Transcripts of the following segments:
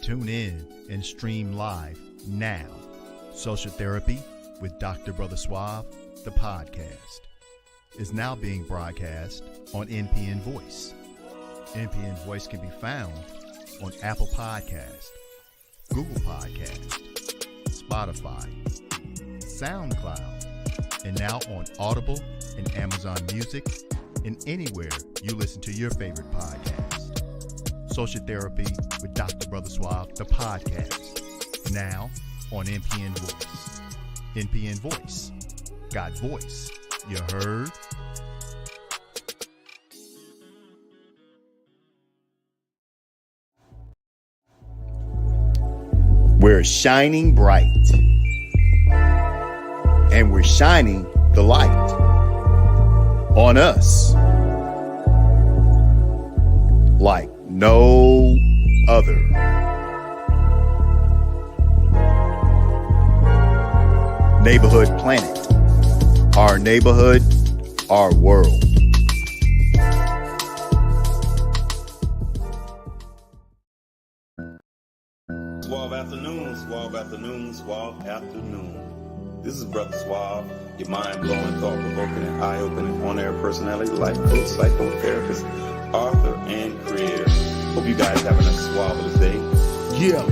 Tune in and stream live now. Social Therapy with Dr. Brother Suave, the podcast, is now being broadcast on NPN Voice. NPN Voice can be found on Apple Podcast, Google Podcast, Spotify, SoundCloud, and now on Audible and Amazon Music, and anywhere you listen to your favorite podcast. Social Therapy with Dr. Brother Suave, the podcast, now on NPN Voice. NPN Voice, got voice, you heard? We're shining bright, and we're shining the light on us like no other. Neighborhood Planet, our neighborhood, our world. Suave afternoon, Suave afternoon, Suave afternoon. This is Brother Suave, your mind-blowing, thought-provoking, and eye-opening on-air personality, life coach, psychotherapist, author, and creator. Hope you guys having a suavelous day. Yeah,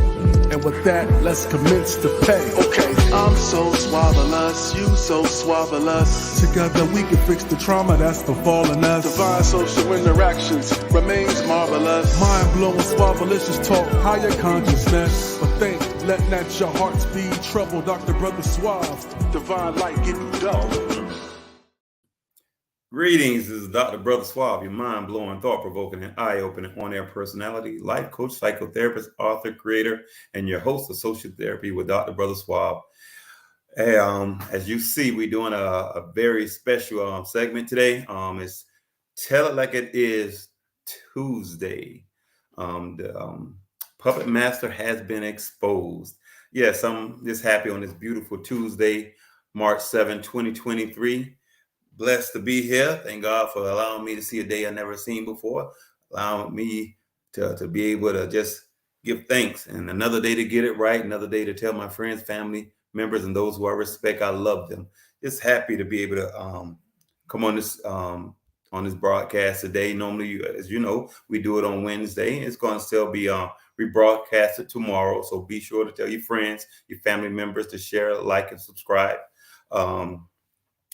and with that, let's commence to pay. Okay, I'm so suavelous, you so suavelous. Together we can fix the trauma that's befallen us. Divine social interactions remains marvelous. Mind-blowing, suavelicious talk, higher consciousness. But think, let not your hearts be troubled. Dr. Brother Suave, divine light getting dull. Greetings, this is Dr. Brother Suave, your mind-blowing, thought-provoking, and eye-opening on-air personality, life coach, psychotherapist, author, creator, and your host of Social Therapy with Dr. Brother Suave. Hey, as you see, we're doing a very special segment today. It's Tell It Like It Is Tuesday. The puppet master has been exposed. Yes, I'm just happy on this beautiful Tuesday, March 7, 2023. Blessed to be here. Thank God for allowing me to see a day I never seen before, allowing me to be able to just give thanks, and another day to get it right, another day to tell my friends, family members, and those who I respect I love them. Just happy to be able to come on this broadcast today. Normally, as you know, we do it on Wednesday. It's going to still be rebroadcasted tomorrow, so be sure to tell your friends, your family members to share, like, and subscribe.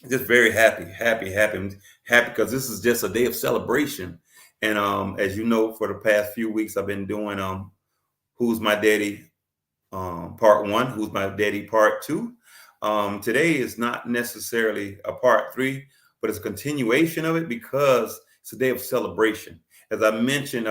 Just very happy because this is just a day of celebration. And as you know, for the past few weeks, I've been doing Who's My Daddy part 1, Who's My Daddy part 2. Today is not necessarily a part 3, but it's a continuation of it because it's a day of celebration. As I mentioned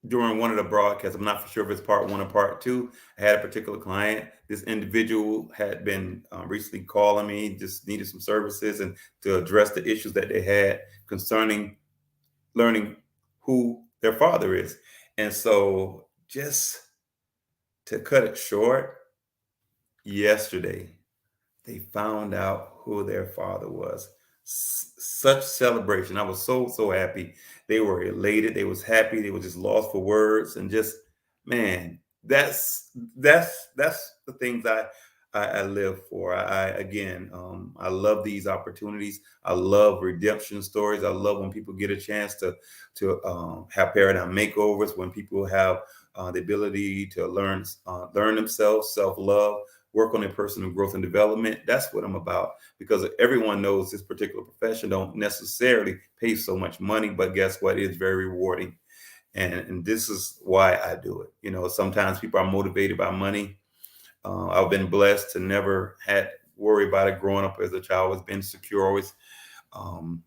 during one of the broadcasts, I'm not for sure if it's part 1 or part 2. I had a particular client. This individual had been recently calling me, just needed some services and to address the issues that they had concerning learning who their father is. And so just to cut it short, yesterday, they found out who their father was. Such celebration. I was so happy. They were elated. They was happy. They were just lost for words. And just, man, that's the things I live for. I love these opportunities. I love redemption stories. I love when people get a chance to have paradigm makeovers, when people have the ability to learn themselves, self-love, work on their personal growth and development. That's what I'm about, because everyone knows this particular profession don't necessarily pay so much money, but guess what? It's very rewarding. And this is why I do it. You know, sometimes people are motivated by money. I've been blessed to never had worry about it. Growing up as a child, was been secure, always um,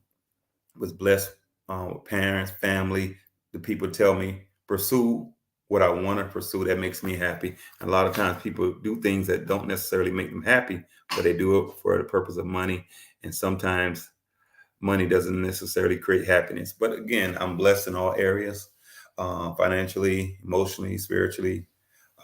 was blessed with parents, family. The people tell me pursue what I want to pursue. That makes me happy. And a lot of times people do things that don't necessarily make them happy, but they do it for the purpose of money. And sometimes money doesn't necessarily create happiness. But again, I'm blessed in all areas, financially, emotionally, spiritually,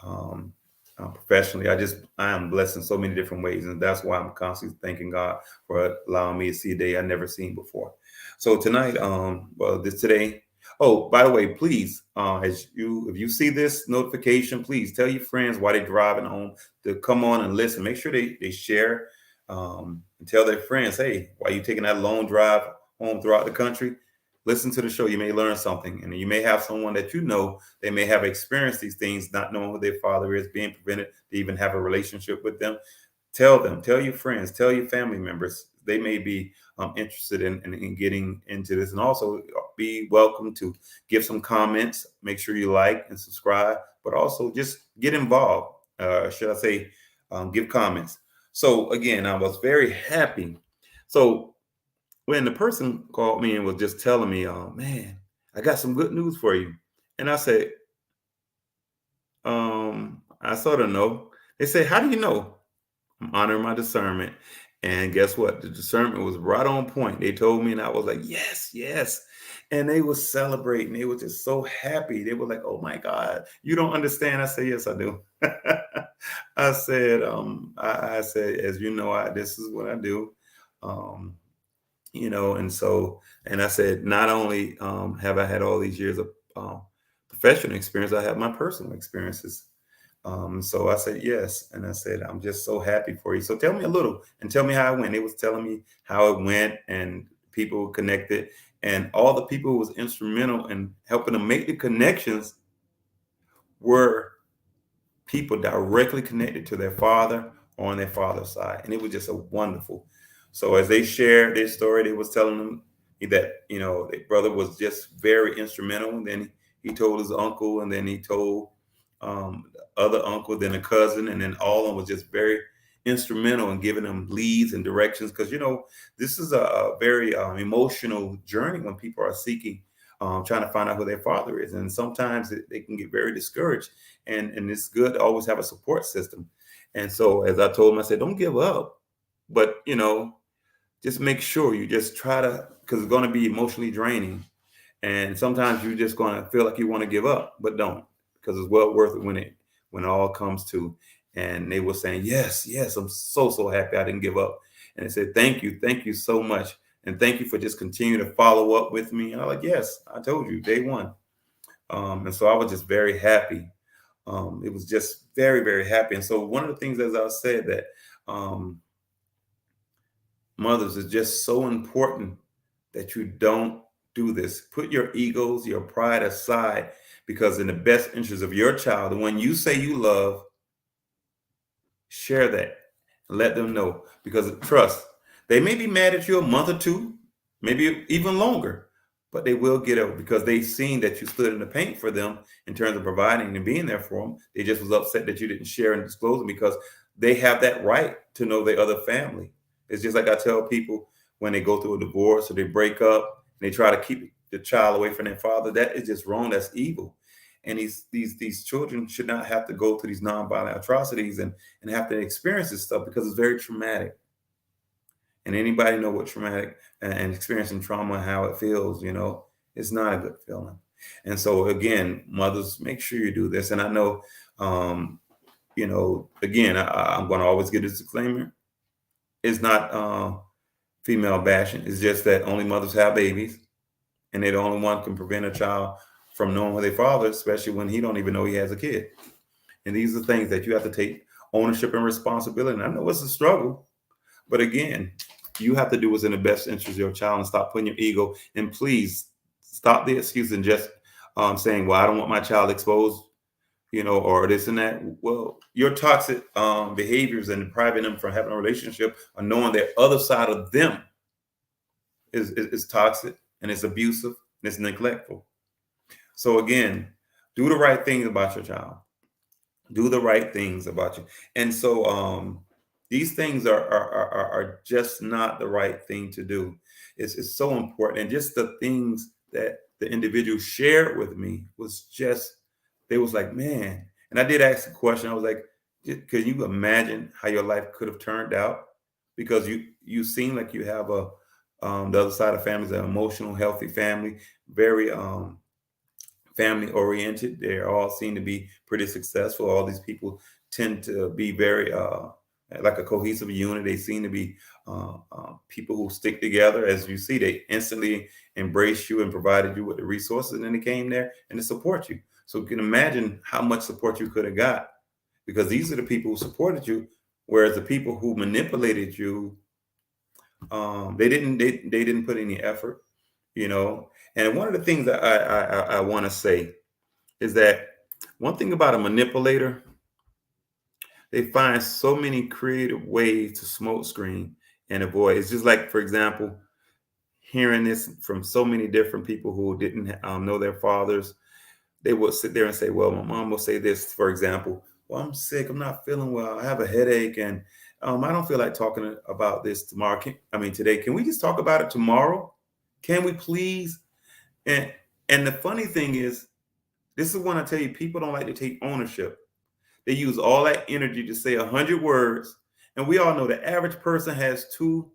um, professionally. I am blessed in so many different ways, and that's why I'm constantly thanking God for allowing me to see a day I never seen before. So tonight, today. Oh, by the way, please, if you see this notification, please tell your friends while they're driving home to come on and listen. Make sure they share, and tell their friends, hey, while you're taking that long drive home throughout the country, listen to the show. You may learn something, and you may have someone that they may have experienced these things, not knowing who their father is, being prevented to even have a relationship with them. Tell them, tell your friends, tell your family members. They may be interested in getting into this, and also be welcome to give some comments. Make sure you like and subscribe, but also just get involved. Should I say, give comments. So again, I was very happy. So when the person called me and was just telling me, "Oh man, I got some good news for you," and I said, "I sort of know." They say, "How do you know?" I'm honoring my discernment, and guess what? The discernment was right on point. They told me, and I was like, "Yes, yes." And they were celebrating. They were just so happy. They were like, "Oh my God, you don't understand." I said, "Yes, I do." I said, "As you know, this is what I do." Um, and I said, not only have I had all these years of professional experience, I have my personal experiences. So I said yes, and I said, I'm just so happy for you. So tell me a little, and tell me how it went. They was telling me how it went, and people connected, and all the people who was instrumental in helping them make the connections were people directly connected to their father or on their father's side. And it was just a wonderful. So as they shared their story, they was telling them that, their brother was just very instrumental. And then he told his uncle, and then he told the other uncle, then a cousin, and then all of them was just very instrumental in giving them leads and directions. Because, this is a very emotional journey when people are seeking, trying to find out who their father is. And sometimes they can get very discouraged. And it's good to always have a support system. And so as I told him, I said, don't give up, but just make sure you just try to, because it's going to be emotionally draining. And sometimes you're just going to feel like you want to give up, but don't, because it's well worth it when it all comes to. And they were saying, yes, yes, I'm so happy I didn't give up. And they said, thank you so much. And thank you for just continuing to follow up with me. And I'm like, yes, I told you, day one. And so I was just very happy. It was just very, very happy. And so one of the things, as I said, that mothers, is just so important that you don't do this. Put your egos, your pride aside, because in the best interest of your child, the one you say you love, share that and let them know, because of trust. They may be mad at you a month or two, maybe even longer, but they will get over, because they've seen that you stood in the paint for them in terms of providing and being there for them. They just was upset that you didn't share and disclose them, because they have that right to know their other family. It's just like I tell people when they go through a divorce or they break up and they try to keep the child away from their father. That is just wrong. That's evil. And these children should not have to go through these nonviolent atrocities and have to experience this stuff, because it's very traumatic. And anybody know what traumatic and experiencing trauma and how it feels, it's not a good feeling. And so again, mothers, make sure you do this. And I know, again, I'm going to always give this disclaimer. It's not female bashing. It's just that only mothers have babies, and they're the only one can prevent a child from knowing who their father, especially when he don't even know he has a kid. And these are things that you have to take ownership and responsibility. And I know it's a struggle, but again, you have to do what's in the best interest of your child and stop putting your ego. And please stop the excuse and just saying, well, I don't want my child exposed, or this and that. Well, your toxic behaviors and depriving them from having a relationship, or knowing the other side of them is toxic, and it's abusive, and it's neglectful. So again, do the right things about your child. Do the right things about you. And so, These things are just not the right thing to do. It's so important. And just the things that the individual shared with me was just, they was like, man. And I did ask a question. I was like, can you imagine how your life could have turned out? Because you seem like you have a the other side of family is an emotional, healthy family, very family oriented. They all seem to be pretty successful. All these people tend to be very like a cohesive unit. They seem to be people who stick together. As you see, they instantly embraced you and provided you with the resources, and then they came there and to support you. So you can imagine how much support you could have got, because these are the people who supported you, whereas the people who manipulated you, they didn't put any effort, you know. And one of the things that I want to say is that one thing about a manipulator, they find so many creative ways to smoke screen and avoid. It's just like, for example, hearing this from so many different people who didn't know their fathers. They would sit there and say, well, my mom will say this, for example, well, I'm sick, I'm not feeling well, I have a headache, and I don't feel like talking about this tomorrow. Today. Can we just talk about it tomorrow? Can we please? And the funny thing is, this is when I tell you, people don't like to take ownership. They use all that energy to say 100 words. And we all know the average person has 2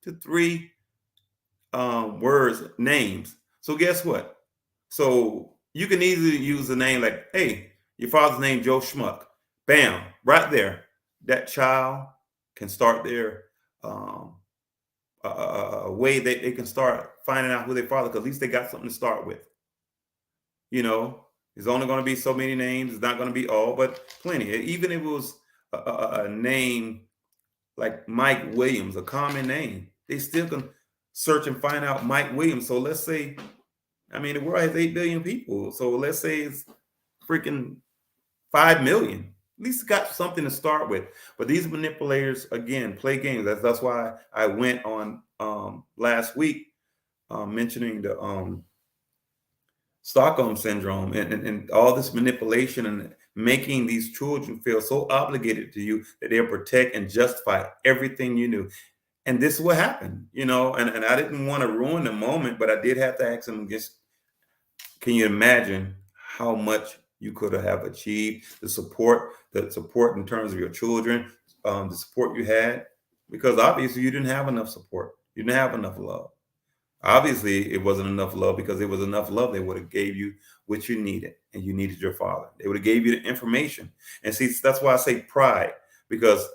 to 3 words, names. So guess what? So you can easily use a name like, hey, your father's name, Joe Schmuck. Bam, right there. That child can start their way that they can start finding out who their father, because at least they got something to start with. You know, there's only going to be so many names. It's not going to be all, but plenty. Even if it was a name like Mike Williams, a common name, they still can search and find out Mike Williams. So let's say, the world has 8 billion people. So let's say it's freaking 5 million. At least it's got something to start with. But these manipulators, again, play games. That's why I went on last week mentioning the Stockholm syndrome and all this manipulation and making these children feel so obligated to you that they'll protect and justify everything you do. And this is what happened, and I didn't want to ruin the moment, but I did have to ask them, can you imagine how much you could have achieved, the support in terms of your children, the support you had, because obviously you didn't have enough support. You didn't have enough love. Obviously, it wasn't enough love, because it was enough love, they would have gave you what you needed, and you needed your father. They would have gave you the information. And see, that's why I say pride, because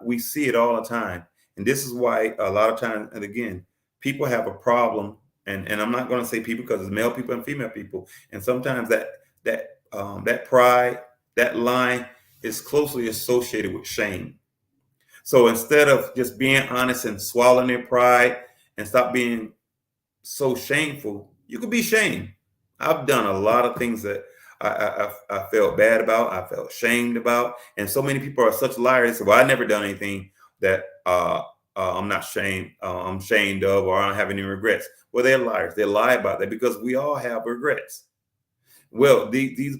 we see it all the time. And this is why a lot of times, and again, people have a problem, and I'm not going to say people, because it's male people and female people, and sometimes that pride, that line is closely associated with shame. So instead of just being honest and swallowing their pride and stop being so shameful, you could be shamed. I've done a lot of things that I felt bad about, I felt shamed about, and so many people are such liars. They say, well, I never done anything that I'm not shamed, I'm shamed of, or I don't have any regrets. Well, they're liars. They lie about that, because we all have regrets. Well, these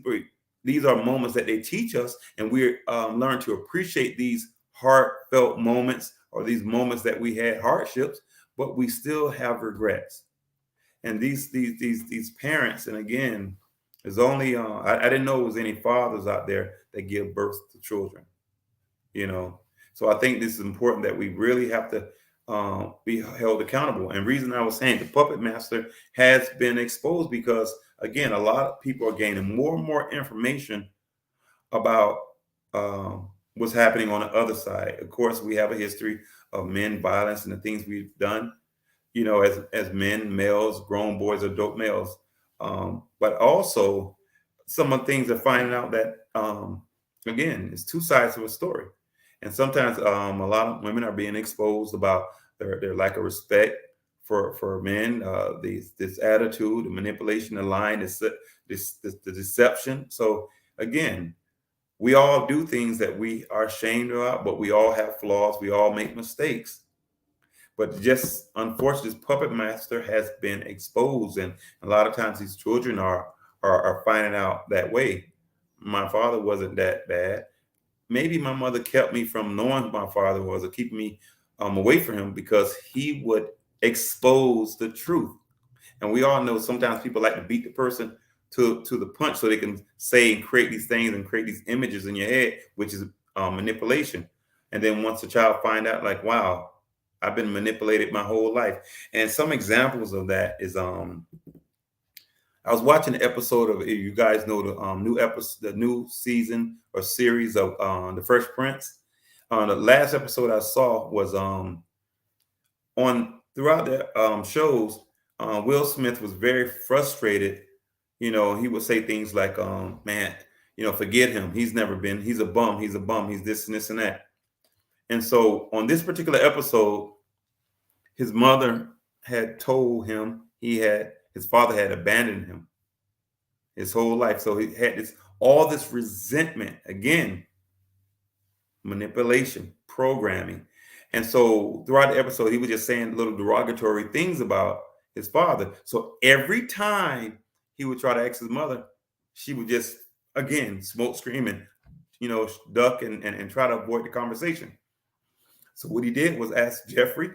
are moments that they teach us, and we learn to appreciate these heartfelt moments, or these moments that we had hardships, but we still have regrets. And these parents, and again, there's only I didn't know there was any fathers out there that give birth to children, So I think this is important, that we really have to be held accountable. And reason I was saying the puppet master has been exposed, because again, a lot of people are gaining more and more information about what's happening on the other side. Of course, we have a history of men violence and the things we've done, as men, males, grown boys, adult males. But also some of the things are finding out that, again, it's two sides of a story. And sometimes a lot of women are being exposed about their lack of respect for men, this attitude, the manipulation, the lying, the deception. So again, we all do things that we are ashamed about, but we all have flaws. We all make mistakes. But just unfortunately, this puppet master has been exposed, and a lot of times these children are finding out that way. My father wasn't that bad. maybe my mother kept me from knowing who my father was, or keeping me away from him, because he would expose the truth. And we all know sometimes people like to beat the person to the punch so they can say and create these things and create these images in your head, which is manipulation. And then once the child find out, like, wow, I've been manipulated my whole life. And some examples of that is I was watching an episode of, you guys know, the new episode, the new season or series of The Fresh Prince. The last episode I saw was on throughout the shows. Will Smith was very frustrated. He would say things like, man, forget him. He's a bum. He's a bum. He's this and this and that. And so on this particular episode, his mother had told him his father had abandoned him his whole life. So he had all this resentment, again, manipulation, programming. And so throughout the episode, he was just saying little derogatory things about his father. So every time he would try to ask his mother, she would just, again, smoke screaming, duck and try to avoid the conversation. So what he did was ask Jeffrey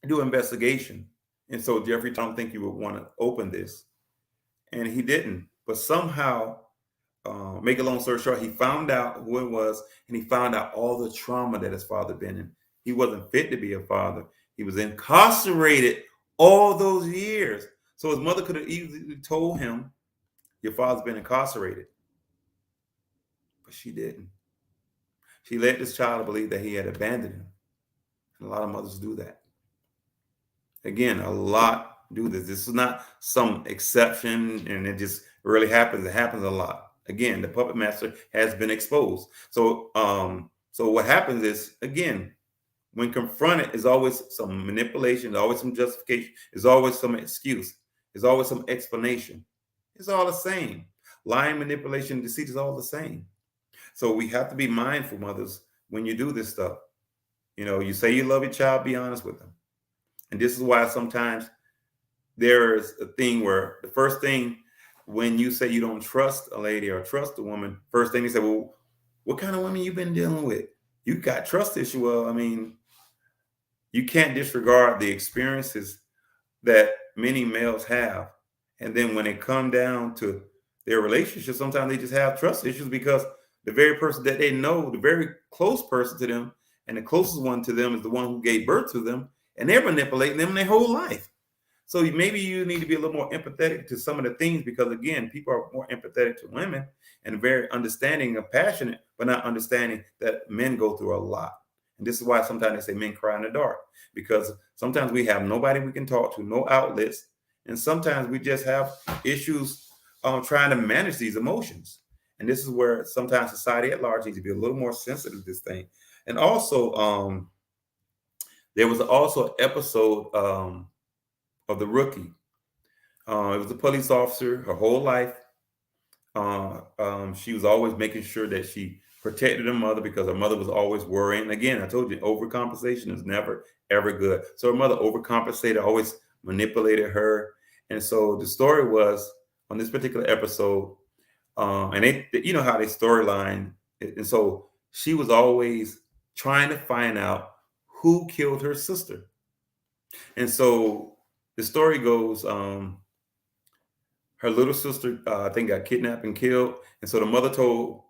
to do an investigation. And so Jeffrey, I don't think you would want to open this. And he didn't. But somehow, make a long story short, he found out who it was, and he found out all the trauma that his father been in. He wasn't fit to be a father. He was incarcerated all those years. So his mother could have easily told him, your father's been incarcerated. But she didn't. She led this child to believe that he had abandoned him. And a lot of mothers do that. Again, a lot do this. This is not some exception and it just really happens. It happens a lot. Again, the puppet master has been exposed. So what happens is, again, when confronted, is always some manipulation, there's always some justification, there's always some excuse, there's always some explanation. It's all the same. Lying, manipulation, deceit is all the same. So we have to be mindful, mothers, when you do this stuff. You say you love your child, be honest with them. And this is why sometimes there's a thing where the first thing, when you say you don't trust a lady or trust a woman, first thing they say, well, what kind of women you been dealing with? You got trust issue. Well, I mean, you can't disregard the experiences that many males have. And then when it come down to their relationship, sometimes they just have trust issues because the very person that they know, the very close person to them, and the closest one to them is the one who gave birth to them, and they're manipulating them their whole life. So maybe you need to be a little more empathetic to some of the things, because again, people are more empathetic to women and very understanding and passionate, but not understanding that men go through a lot. And this is why sometimes they say men cry in the dark, because sometimes we have nobody we can talk to, no outlets. And sometimes we just have issues trying to manage these emotions. And this is where sometimes society at large needs to be a little more sensitive to this thing. And also, there was also an episode of The Rookie. It was a police officer her whole life. She was always making sure that she protected her mother because her mother was always worrying. Again, I told you, overcompensation is never, ever good. So her mother overcompensated, always manipulated her. And so the story was, on this particular episode, and they, you know how they storyline. And so she was always trying to find out who killed her sister. And so the story goes, her little sister, I think, got kidnapped and killed. And so the mother told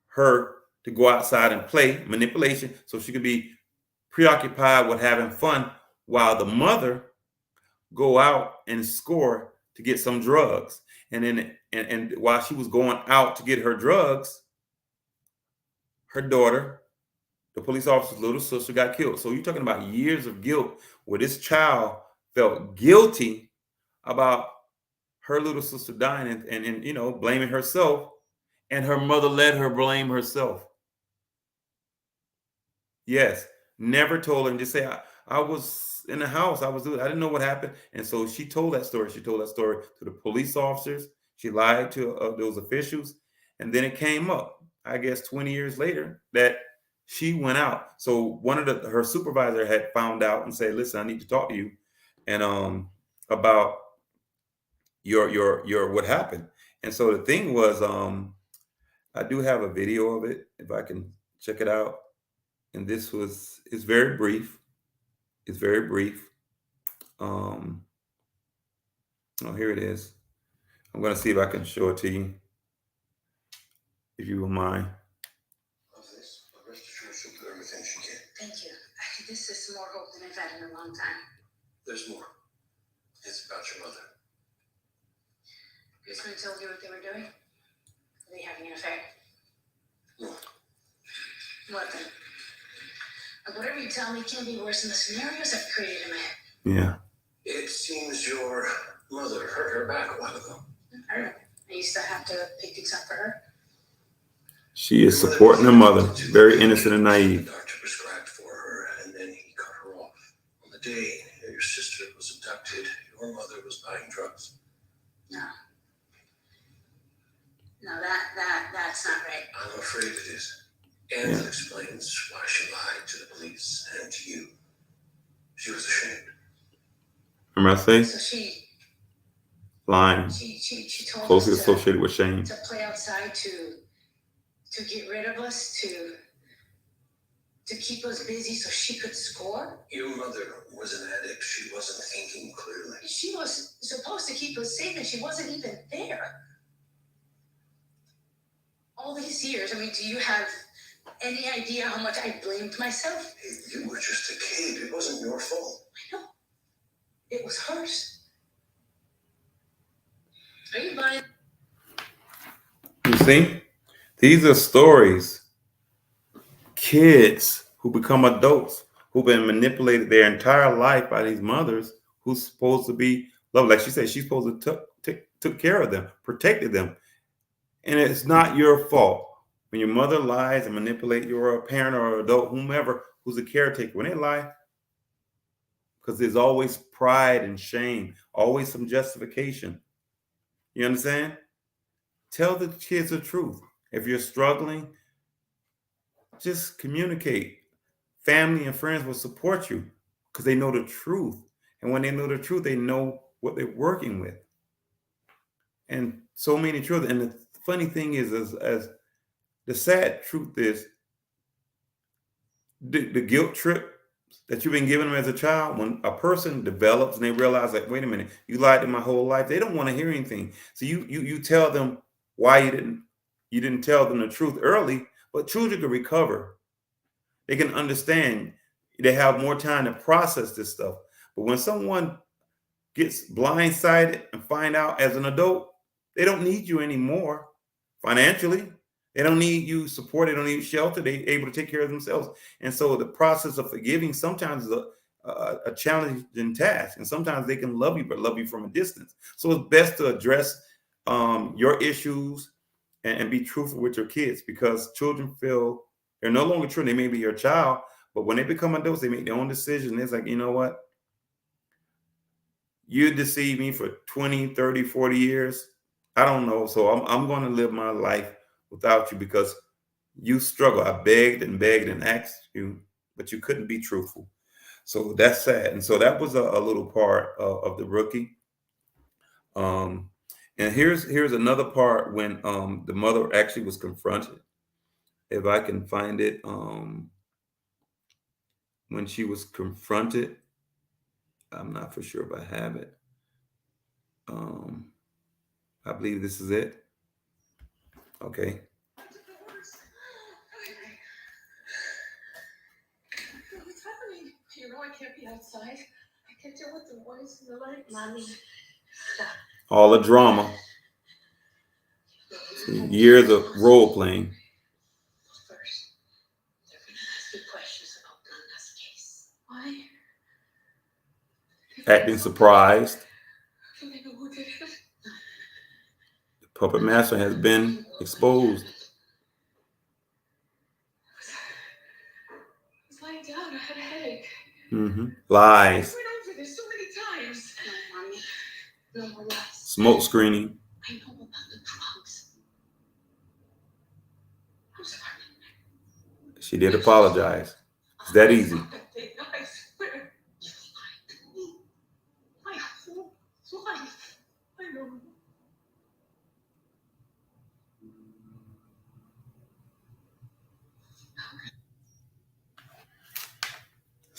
her to go outside and play, manipulation, so she could be preoccupied with having fun while the mother go out and score to get some drugs. And then, and while she was going out to get her drugs, her daughter, the police officer's little sister, got killed. So you're talking about years of guilt where this child felt guilty about her little sister dying and you know, blaming herself, and her mother let her blame herself. Yes, never told her, and just say, I was in the house, I didn't know what happened. And so she told that story. She told that story to the police officers. She lied to those officials. And then it came up, I guess 20 years later, that she went out. So one of her supervisor had found out and said, listen, I need to talk to you and about your what happened. And so the thing was, I do have a video of it, if I can Check it out. And it's very brief. It's very brief. Oh, here it is. I'm going to see if I can show it to you, if you will mind. Love this, but rest assured she'll do everything she can. Thank you. This is more hope than I've had in a long time. There's more. It's about your mother. Your friend told you what they were doing? Are they having an affair? No. What then? Whatever you tell me can't be worse than the scenarios I've created in my head. Yeah. It seems your mother hurt her back a while ago. I remember. I used to have to pick things up for her. She is supporting her mother, very innocent and naive. The doctor prescribed for her, and then he cut her off. On the day your sister was abducted, your mother was buying drugs. No. No, that's not right. I'm afraid it is. And that explains why she lied to the police and to you. She was ashamed. Remember I say? So she Lying. She told Closely us associated with shame. to play outside, to get rid of us, to keep us busy so she could score. Your mother was an addict. She wasn't thinking clearly. She was supposed to keep us safe and she wasn't even there. All these years, I mean, do you have any idea how much I blamed myself? Hey, you were just a kid. It wasn't your fault. I know. It was hers. Are you buying? You see? These are stories. Kids who become adults, who've been manipulated their entire life by these mothers who's supposed to be loved. Like she said, she's supposed to took care of them, protected them. And it's not your fault. When your mother lies and manipulates, you're a parent or an adult, whomever, who's a caretaker, when they lie, because there's always pride and shame, always some justification. You understand? Tell the kids the truth. If you're struggling, just communicate. Family and friends will support you because they know the truth. And when they know the truth, they know what they're working with. And so many children. And the funny thing is, as the sad truth is, the guilt trip that you've been given them as a child, when a person develops and they realize, like, wait a minute, you lied to my whole life, they don't want to hear anything. So you tell them why you didn't tell them the truth early, but children can recover. They can understand. They have more time to process this stuff. But when someone gets blindsided and find out as an adult, they don't need you anymore financially. They don't need you support. They don't need shelter. They're able to take care of themselves. And so the process of forgiving sometimes is a challenging task. And sometimes they can love you, but love you from a distance. So it's best to address your issues and be truthful with your kids, because children feel they're no longer children. They may be your child, but when they become adults, they make their own decisions. It's like, you know what? You deceived me for 20, 30, 40 years. I don't know. So I'm going to live my life without you because you struggle. I begged and asked you, but you couldn't be truthful. So that's sad. And so that was a little part of the rookie. And here's another part when the mother actually was confronted. If I can find it, when she was confronted, I'm not for sure if I have it. I believe this is it. Okay. What's happening? You know I can't be outside. I can't deal with the voice and the light. Mommy, stop. All the drama. Years of role playing. First, they're going to ask you questions about Nana's case. Why? Acting surprised. Do they know who did it? The puppet master has been exposed. I was lying down. I had a headache. Lies. I went over this so many times. No, Mommy. No more lies. Smoke screening. I know about the drugs. I'm sorry. She did apologize. It's that easy. I swear. You lied to me. My whole life. I know. How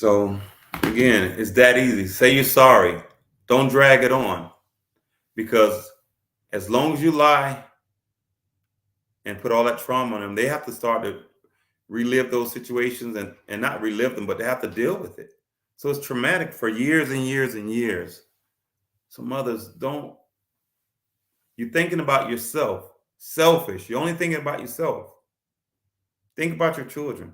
So again, it's that easy. Say you're sorry. Don't drag it on, because as long as you lie and put all that trauma on them, they have to start to relive those situations, and not relive them, but they have to deal with it. So it's traumatic for years and years and years. So mothers, don't, you're thinking about yourself, selfish. You're only thinking about yourself. Think about your children.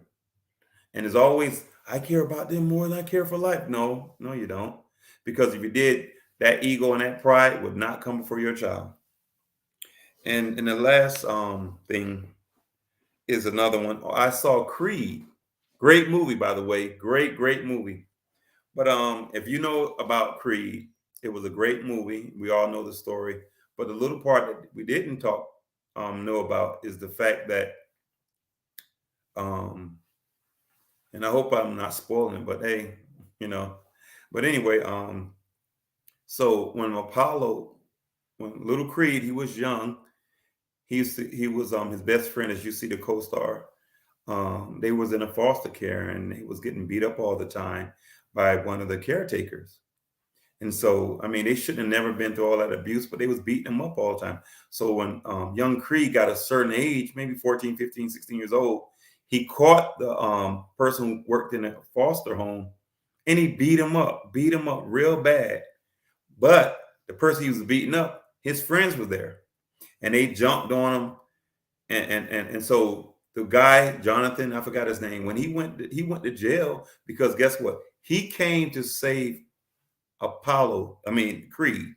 And as always, I care about them more than I care for life. No, no, you don't. Because if you did, that ego and that pride would not come before your child. And the last thing is another one. I saw Creed. Great movie, by the way. Great movie. But if you know about Creed, it was a great movie. We all know the story. But the little part that we didn't know about is the fact that, and I hope I'm not spoiling it, but hey, you know. But anyway, so when little Creed, he was young. He was his best friend, as you see the co-star. They was in a foster care, and he was getting beat up all the time by one of the caretakers. And so, I mean, they shouldn't have never been through all that abuse, but they was beating him up all the time. So when young Creed got a certain age, maybe 14, 15, 16 years old, he caught the person who worked in a foster home, and he beat him up real bad. But the person he was beating up, his friends were there, and they jumped on him. And so the guy, Jonathan, I forgot his name, when he went to jail, because guess what? He came to save Creed.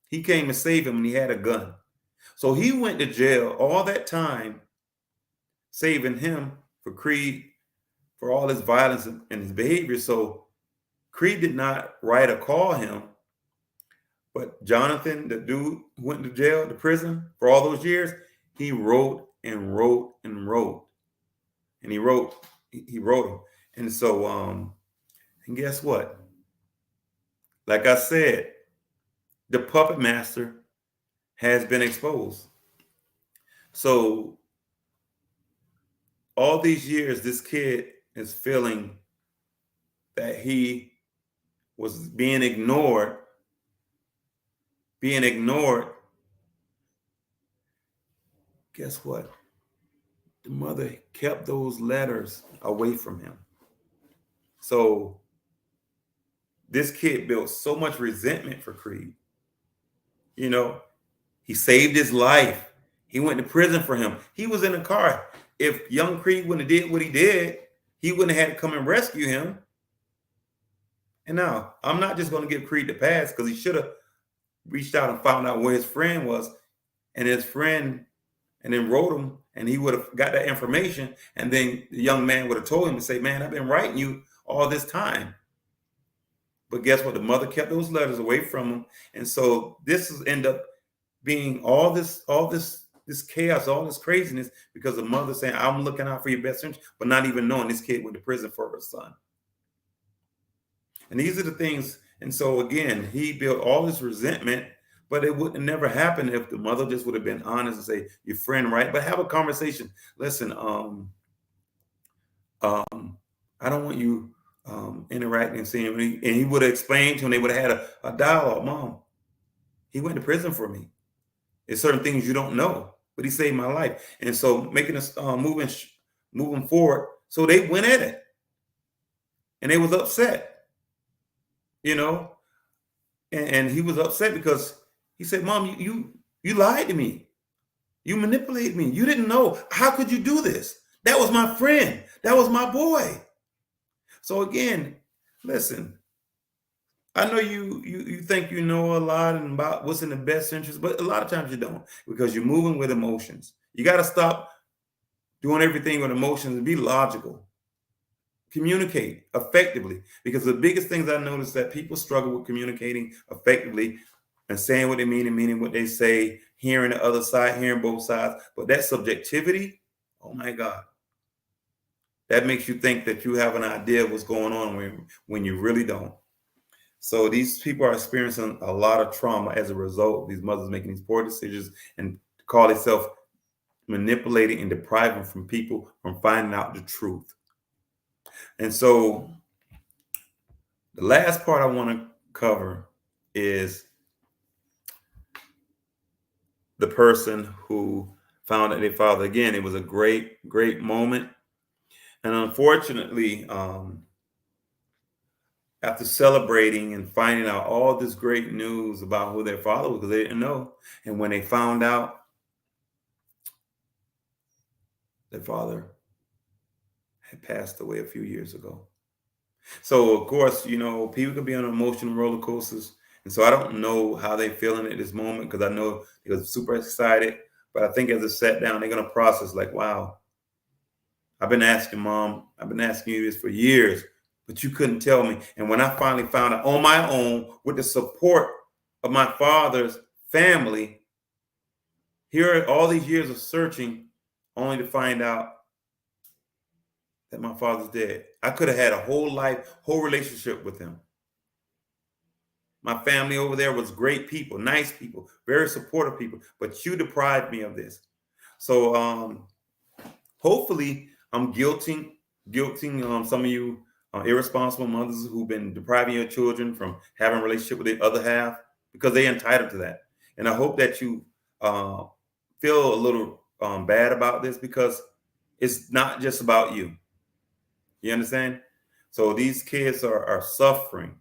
He came to save him, and he had a gun. So he went to jail all that time, saving him for Creed, for all his violence and his behavior. So Creed did not write or call him, but Jonathan, the dude who went to jail, to prison for all those years, he wrote and wrote and wrote. And he wrote them. And so, and guess what? Like I said, the puppet master has been exposed. So all these years, this kid is feeling that he was being ignored. Guess what? The mother kept those letters away from him. So this kid built so much resentment for Creed. You know, he saved his life. He went to prison for him. He was in a car. If young Creed wouldn't have did what he did, he wouldn't have had to come and rescue him. And now, I'm not just going to give Creed the pass, because he should have reached out and found out where his friend was, and then wrote him, and he would have got that information, and then the young man would have told him to say, man, I've been writing you all this time. But guess what? The mother kept those letters away from him. And so this has ended up being all this chaos, all this craziness, because the mother saying, I'm looking out for your best interest, but not even knowing this kid went to prison for her son. And these are the things. And so again, he built all this resentment, but it would never happen if the mother just would have been honest and say, your friend, right? But have a conversation. Listen, I don't want you interacting and seeing me. And he would have explained to him, they would have had a dialogue. Mom, he went to prison for me. There's certain things you don't know, but he saved my life. And so making us moving forward. So they went at it, and they was upset, you know, and he was upset because he said, Mom, you lied to me. You manipulated me. You didn't know. How could you do this? That was my friend. That was my boy. So again, listen, I know you think you know a lot about what's in the best interest, but a lot of times you don't, because you're moving with emotions. You got to stop doing everything with emotions and be logical. Communicate effectively, because the biggest things I notice that people struggle with communicating effectively and saying what they mean and meaning what they say, hearing the other side, hearing both sides. But that subjectivity, oh my God, that makes you think that you have an idea of what's going on when you really don't. So these people are experiencing a lot of trauma as a result of these mothers making these poor decisions and call themselves manipulating and depriving from people from finding out the truth. And so The last part I want to cover is the person who found out their father. Again, it was a great moment. And unfortunately, after celebrating and finding out all this great news about who their father was, because they didn't know, and when they found out their father had passed away a few years ago. So, of course, people could be on emotional roller coasters. And so I don't know how they're feeling at this moment, because I know they were super excited. But I think as they sat down, they're going to process like, wow, I've been asking Mom, I've been asking you this for years, but you couldn't tell me. And when I finally found out on my own with the support of my father's family, here all these years of searching, only to find out that my father's dead. I could have had a whole life, whole relationship with him. My family over there was great people, nice people, very supportive people, but you deprived me of this. So hopefully I'm guilting some of you irresponsible mothers who've been depriving your children from having a relationship with the other half, because they're entitled to that. And I hope that you feel a little bad about this, because it's not just about you. You understand? So these kids are suffering.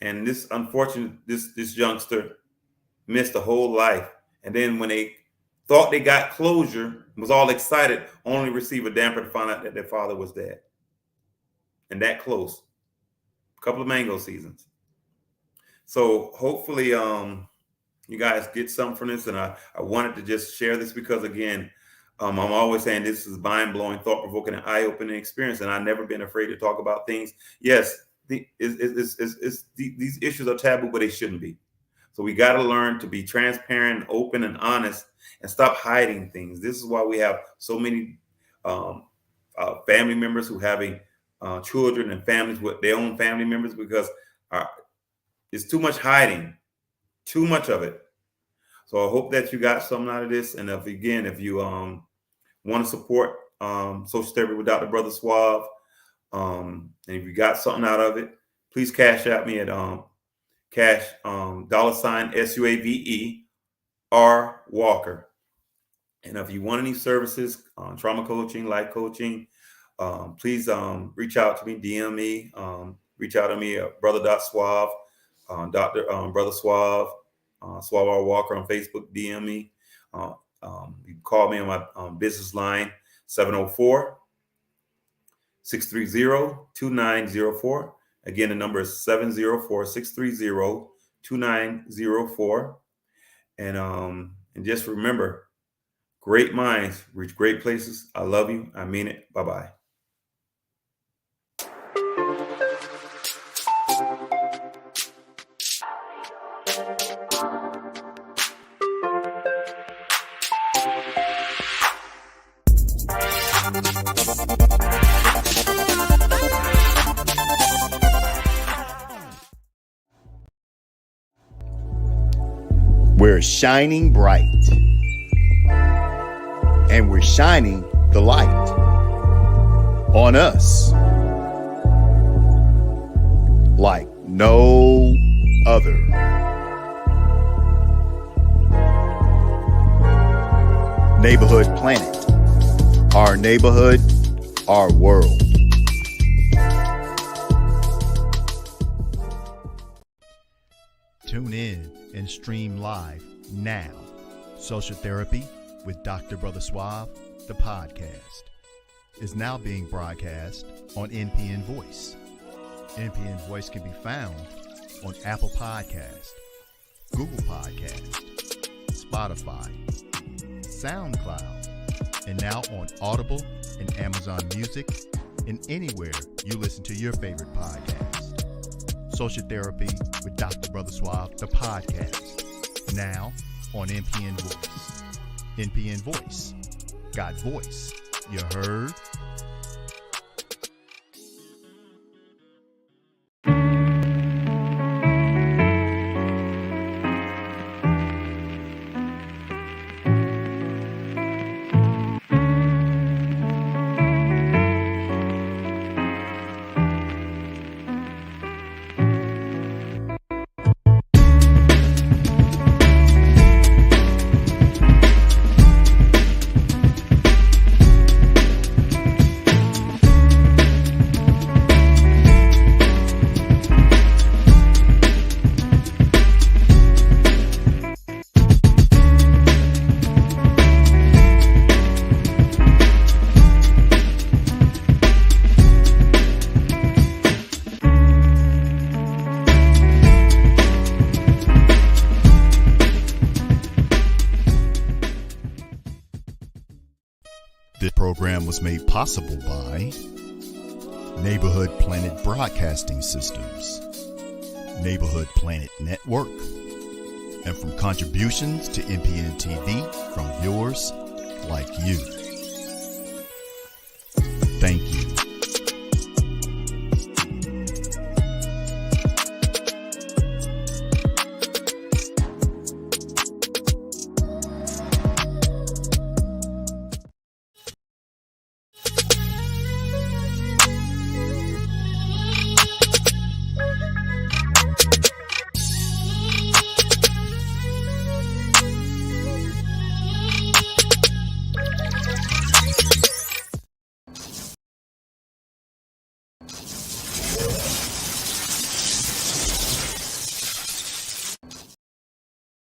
And this unfortunate, this youngster missed a whole life. And then when they thought they got closure, was all excited, only receive a damper to find out that their father was dead. And that close. A couple of mango seasons. So hopefully you guys get something from this. And I wanted to just share this because, again, I'm always saying this is mind-blowing, thought-provoking, and eye-opening experience. And I've never been afraid to talk about things. Yes, these issues are taboo, but they shouldn't be. So we got to learn to be transparent, open, and honest, and stop hiding things. This is why we have so many family members who having children and families with their own family members, because it's too much hiding, too much of it. So I hope that you got something out of this. And if you want to support Social Therapy with Dr. Brother Suave, and if you got something out of it, please cash out me at cash $SUAVE R Walker. And if you want any services, trauma coaching, life coaching, please reach out to me, DM me, reach out to me at brother.suave, Dr. Brother Suave, Suave R Walker on Facebook, DM me. You can call me on my business line, 704-630-2904. Again, the number is 704-630-2904. And just remember, great minds reach great places. I love you. I mean it. Bye-bye. We're shining bright, and we're shining the light on us like no other. Neighborhood Planet, our neighborhood, our world. Tune in and stream live now. Social Therapy with Dr. Brother Suave, the podcast, is now being broadcast on NPN Voice. NPN Voice can be found on Apple Podcast, Google Podcast, Spotify, SoundCloud, and now on Audible and Amazon Music, and anywhere you listen to your favorite podcast. Social Therapy with Dr. Brother Suave, the podcast, now on NPN Voice. NPN Voice. Got voice. You heard? was made possible by Neighborhood Planet Broadcasting Systems, Neighborhood Planet Network, and from contributions to NPNTv from viewers like you.